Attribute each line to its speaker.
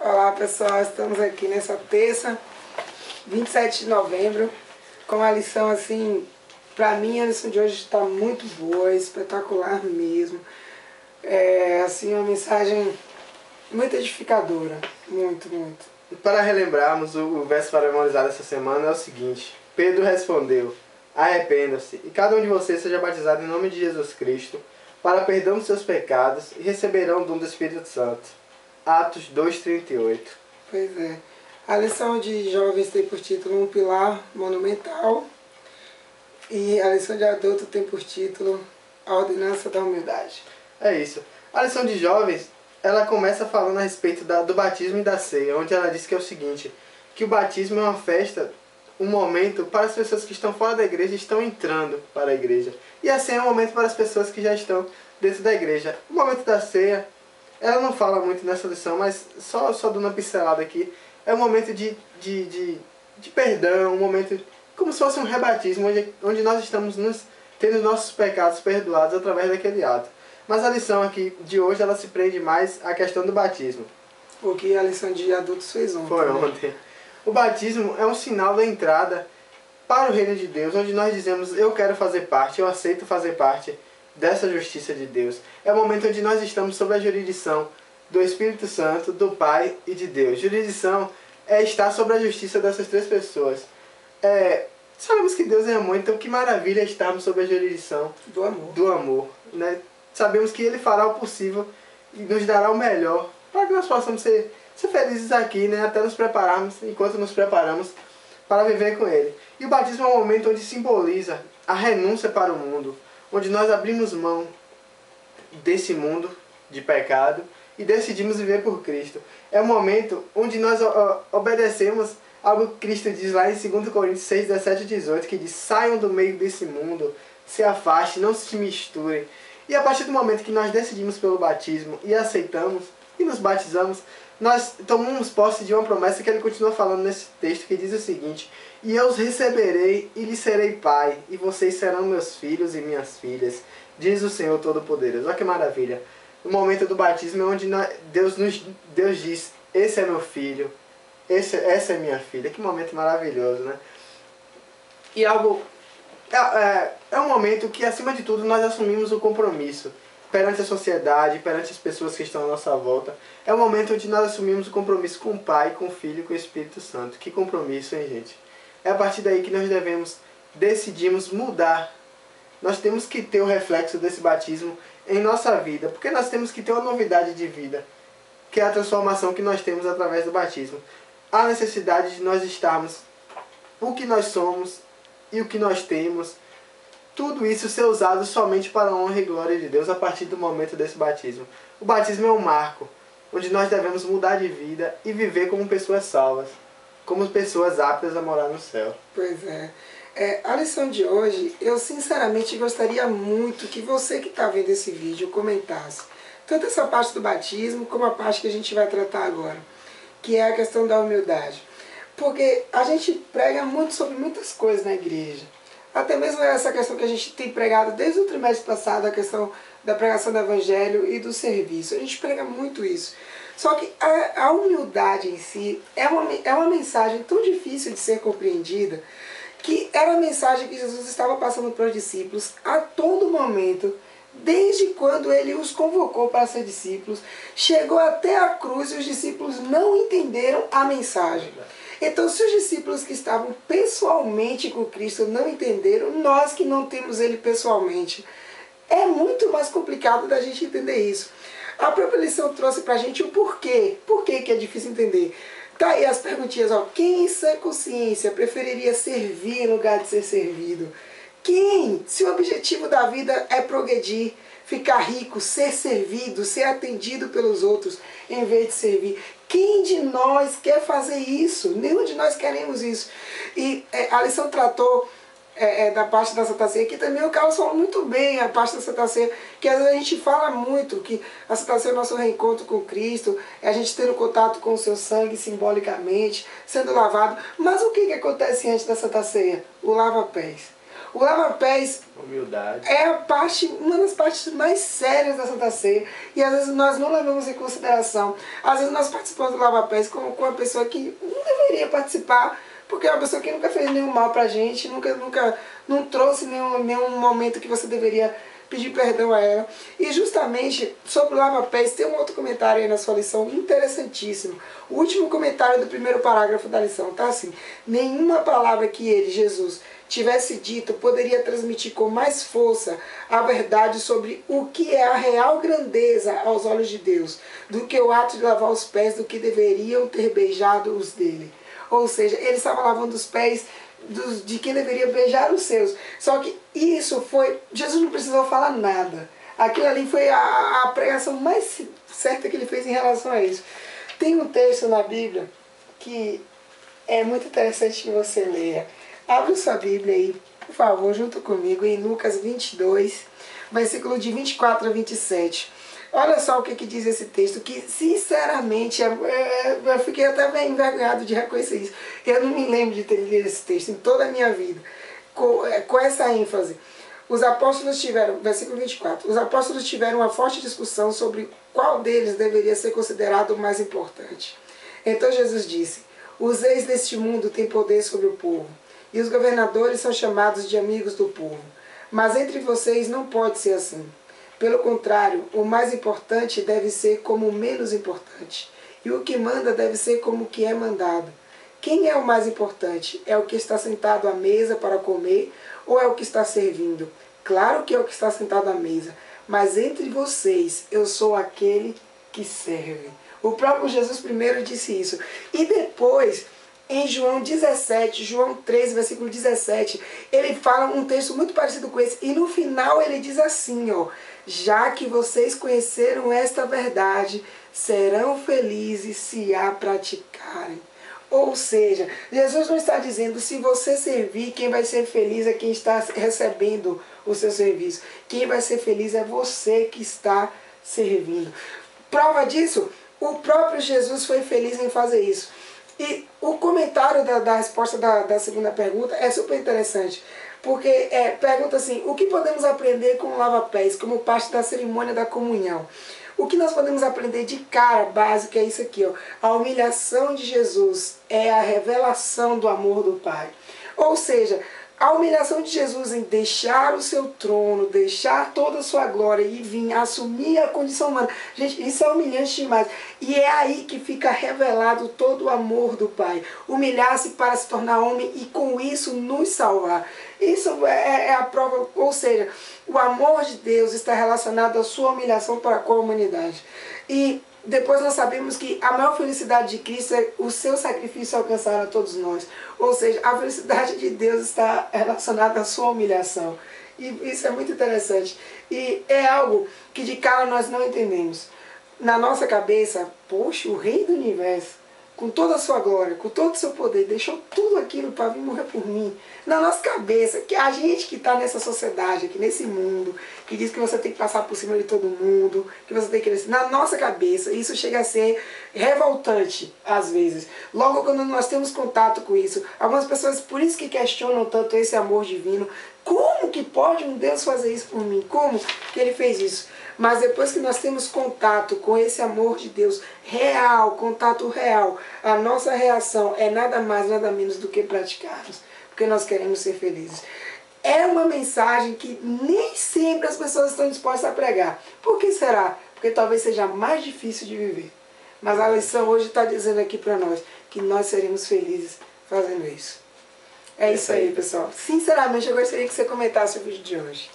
Speaker 1: Olá pessoal, estamos aqui nessa terça, 27 de novembro, com a lição assim, para mim a lição de hoje está muito boa, espetacular mesmo. É assim, uma mensagem muito edificadora, muito.
Speaker 2: Para relembrarmos, o verso para memorizar essa semana é o seguinte: Pedro respondeu: arrependam-se, e cada um de vocês seja batizado em nome de Jesus Cristo, para perdão dos seus pecados, e receberão o dom do Espírito Santo. Atos 2:38.
Speaker 1: Pois é. A lição de jovens tem por título Um Pilar Monumental, e a lição de adulto tem por título A Ordenança da Humildade.
Speaker 2: É isso. A lição de jovens, ela começa falando a respeito do batismo e da ceia, onde ela diz que é o seguinte, que o batismo é uma festa, um momento para as pessoas que estão fora da igreja e estão entrando para a igreja. E a ceia é um momento para as pessoas que já estão dentro da igreja. O momento da ceia, ela não fala muito nessa lição, mas só dando uma pincelada aqui, é um momento de perdão, um momento como se fosse um rebatismo, onde nós estamos tendo nossos pecados perdoados através daquele ato. Mas a lição aqui de hoje, ela se prende mais à questão do batismo.
Speaker 1: O que a lição de adultos fez ontem.
Speaker 2: Foi ontem. O batismo é um sinal da entrada para o reino de Deus, onde nós dizemos, eu quero fazer parte, eu aceito fazer parte dessa justiça de Deus. É o momento onde nós estamos sob a jurisdição do Espírito Santo, do Pai e de Deus. Jurisdição é estar sobre a justiça dessas três pessoas. Sabemos que Deus é amor, então que maravilha estarmos sob a jurisdição do amor, né? Sabemos que Ele fará o possível e nos dará o melhor para que nós possamos ser felizes aqui, né? Até nos prepararmos, enquanto nos preparamos para viver com Ele. E o batismo é um momento onde simboliza a renúncia para o mundo, onde nós abrimos mão desse mundo de pecado e decidimos viver por Cristo. É um momento onde nós obedecemos algo que Cristo diz lá em 2 Coríntios 6, 17 e 18, que diz, saiam do meio desse mundo, se afastem, não se misturem. E a partir do momento que nós decidimos pelo batismo e aceitamos e nos batizamos, nós tomamos posse de uma promessa que ele continua falando nesse texto, que diz o seguinte, e eu os receberei e lhes serei pai, e vocês serão meus filhos e minhas filhas, diz o Senhor Todo-Poderoso. Olha que maravilha. O momento do batismo é onde Deus diz, esse é meu filho, essa é minha filha. Que momento maravilhoso, né? E é um momento que, acima de tudo, nós assumimos o compromisso perante a sociedade, perante as pessoas que estão à nossa volta. É um momento onde nós assumimos o compromisso com o Pai, com o Filho e com o Espírito Santo. Que compromisso, hein, gente? É a partir daí que nós decidimos mudar. Nós temos que ter o reflexo desse batismo em nossa vida, porque nós temos que ter uma novidade de vida, que é a transformação que nós temos através do batismo. Há necessidade de nós estarmos o que nós somos e o que nós temos, tudo isso ser usado somente para a honra e glória de Deus a partir do momento desse batismo. O batismo é um marco, onde nós devemos mudar de vida e viver como pessoas salvas, como pessoas aptas a morar no céu.
Speaker 1: Pois é. A lição de hoje, eu sinceramente gostaria muito que você que está vendo esse vídeo comentasse tanto essa parte do batismo como a parte que a gente vai tratar agora, que é a questão da humildade. Porque a gente prega muito sobre muitas coisas na igreja. Até mesmo essa questão que a gente tem pregado desde o trimestre passado, a questão da pregação do evangelho e do serviço. A gente prega muito isso. Só que a humildade em si é uma mensagem tão difícil de ser compreendida, que era a mensagem que Jesus estava passando para os discípulos a todo momento, desde quando ele os convocou para ser discípulos, chegou até a cruz e os discípulos não entenderam a mensagem. Então, se os discípulos que estavam pessoalmente com Cristo não entenderam, nós que não temos Ele pessoalmente, é muito mais complicado da gente entender isso. A própria lição trouxe para a gente o porquê. Por que é difícil entender? Tá aí as perguntinhas, ó. Quem em sã consciência preferiria servir em lugar de ser servido? Quem, se o objetivo da vida é progredir, ficar rico, ser servido, ser atendido pelos outros, em vez de servir? Quem de nós quer fazer isso? Nenhum de nós queremos isso. E a lição tratou da parte da Santa Ceia, que também o Carlos falou muito bem, a parte da Santa Ceia, que às vezes a gente fala muito, que a Santa Ceia é o nosso reencontro com Cristo, é a gente tendo contato com o seu sangue simbolicamente, sendo lavado. Mas o que acontece antes da Santa Ceia? O lava-pés. O lava-pés
Speaker 2: Humildade.
Speaker 1: é uma das partes mais sérias da Santa Ceia. E às vezes nós não levamos em consideração. Às vezes nós participamos do lava-pés com uma pessoa que não deveria participar, porque é uma pessoa que nunca fez nenhum mal pra gente, nunca não trouxe nenhum momento que você deveria pedir perdão a ela. E justamente sobre o lava-pés, tem um outro comentário aí na sua lição interessantíssimo. O último comentário do primeiro parágrafo da lição tá assim: nenhuma palavra que ele, Jesus, tivesse dito poderia transmitir com mais força a verdade sobre o que é a real grandeza aos olhos de Deus, do que o ato de lavar os pés do que deveriam ter beijado os dele. Ou seja, ele estava lavando os pés de quem deveria beijar os seus. Só que isso foi... Jesus não precisou falar nada. Aquilo ali foi a pregação mais certa que ele fez em relação a isso. Tem um texto na Bíblia que é muito interessante que você leia. Abre sua Bíblia aí, por favor, junto comigo, em Lucas 22, versículo de 24 a 27. Olha só o que diz esse texto, que sinceramente eu fiquei até bem envergonhado de reconhecer isso. Eu não me lembro de ter lido esse texto em toda a minha vida, com essa ênfase. Os apóstolos tiveram, versículo 24, os apóstolos tiveram uma forte discussão sobre qual deles deveria ser considerado o mais importante. Então Jesus disse: os reis deste mundo têm poder sobre o povo, e os governadores são chamados de amigos do povo. Mas entre vocês não pode ser assim. Pelo contrário, o mais importante deve ser como o menos importante, e o que manda deve ser como o que é mandado. Quem é o mais importante? É o que está sentado à mesa para comer, ou é o que está servindo? Claro que é o que está sentado à mesa, mas entre vocês eu sou aquele que serve. O próprio Jesus primeiro disse isso. E depois, em João 17, João 13, versículo 17, ele fala um texto muito parecido com esse. E no final ele diz assim, ó: já que vocês conheceram esta verdade, serão felizes se a praticarem. Ou seja, Jesus não está dizendo, se você servir, quem vai ser feliz é quem está recebendo o seu serviço. Quem vai ser feliz é você que está servindo. Prova disso, o próprio Jesus foi feliz em fazer isso. E o comentário da resposta da segunda pergunta é super interessante. Porque pergunta assim: o que podemos aprender com o lava-pés como parte da cerimônia da comunhão? O que nós podemos aprender de cara básica é isso aqui, ó. A humilhação de Jesus é a revelação do amor do Pai. Ou seja, a humilhação de Jesus em deixar o seu trono, deixar toda a sua glória e vir assumir a condição humana. Gente, isso é humilhante demais. E é aí que fica revelado todo o amor do Pai. Humilhar-se para se tornar homem e com isso nos salvar. Isso é a prova, ou seja, o amor de Deus está relacionado à sua humilhação para com a humanidade. E depois nós sabemos que a maior felicidade de Cristo é o seu sacrifício alcançar a todos nós. Ou seja, a felicidade de Deus está relacionada à sua humilhação. E isso é muito interessante. E é algo que de cara nós não entendemos. Na nossa cabeça, poxa, o Rei do Universo, com toda a sua glória, com todo o seu poder, deixou tudo aquilo para vir morrer por mim. Na nossa cabeça, que a gente que está nessa sociedade, aqui nesse mundo, que diz que você tem que passar por cima de todo mundo, que você tem que... Na nossa cabeça, isso chega a ser revoltante, às vezes. Logo quando nós temos contato com isso, algumas pessoas, por isso que questionam tanto esse amor divino. Como que pode um Deus fazer isso por mim? Como que ele fez isso? Mas depois que nós temos contato com esse amor de Deus real, contato real, a nossa reação é nada mais, nada menos do que praticarmos, porque nós queremos ser felizes. É uma mensagem que nem sempre as pessoas estão dispostas a pregar. Por que será? Porque talvez seja mais difícil de viver. Mas a lição hoje está dizendo aqui para nós que nós seremos felizes fazendo isso. É isso aí, pessoal. Sinceramente, eu gostaria que você comentasse o vídeo de hoje.